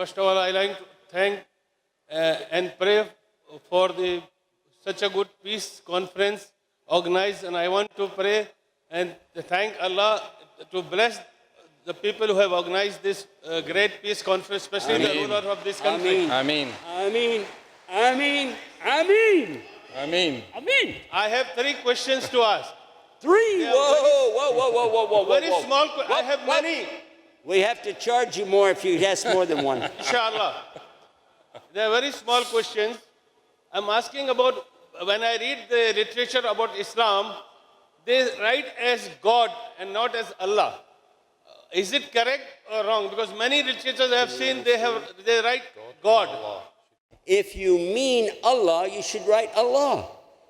First of all, I like to thank and pray for such a good peace conference organized, and I want to pray and thank Allah to bless the people who have organized this great peace conference, especially the ruler of this country. Ameen. Ameen. Ameen. Ameen. Ameen. Ameen. I have 3 questions to ask. 3. Whoa. Very small. I have many. We have to charge you more if you ask more than one. Inshallah. They are very small questions. I'm asking about, when I read the literature about Islam, they write as God and not as Allah. Is it correct or wrong? Because many literatures I have seen, they write God. If you mean Allah, you should write Allah.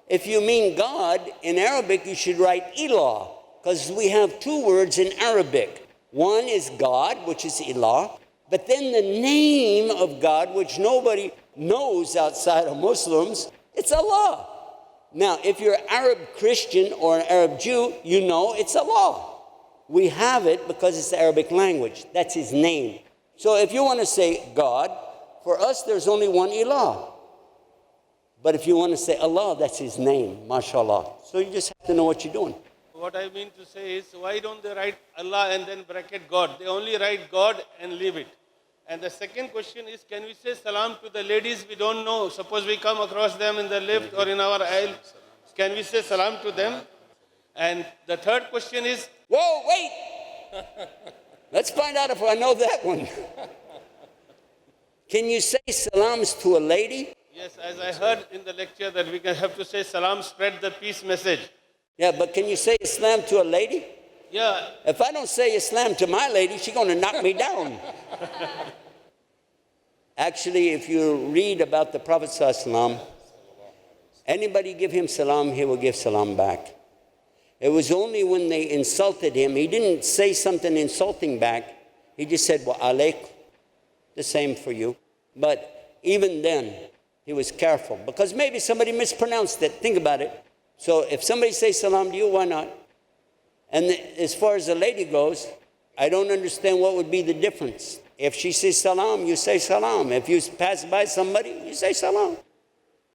If you mean God, in Arabic, you should write Ilah, because we have 2 words in Arabic. One is God, which is Ilah, but then the name of God, which nobody knows outside of Muslims, it's Allah. Now, if you're an Arab Christian or an Arab Jew, you know it's Allah. We have it because it's the Arabic language. That's his name. So if you want to say God, for us there's only one Ilah. But if you want to say Allah, that's his name, mashallah. So you just have to know what you're doing. What I mean to say is, why don't they write Allah and then bracket God? They only write God and leave it. And the second question is, can we say salam to the ladies we don't know? Suppose we come across them in the lift or in our aisle. Can we say salam to them? And the third question is... Whoa, wait! Let's find out if I know that one. Can you say salams to a lady? Yes, as I heard in the lecture that we can have to say salam, spread the peace message. Yeah, but can you say Islam to a lady? Yeah. If I don't say Islam to my lady, she's going to knock me down. Actually, if you read about the Prophet ﷺ, anybody give him salam, he will give salam back. It was only when they insulted him, he didn't say something insulting back. He just said, wa alayk, the same for you. But even then, he was careful, because maybe somebody mispronounced it. Think about it. So if somebody says salam to you, why not? And as far as the lady goes, I don't understand what would be the difference. If she says salam, you say salam. If you pass by somebody, you say salam.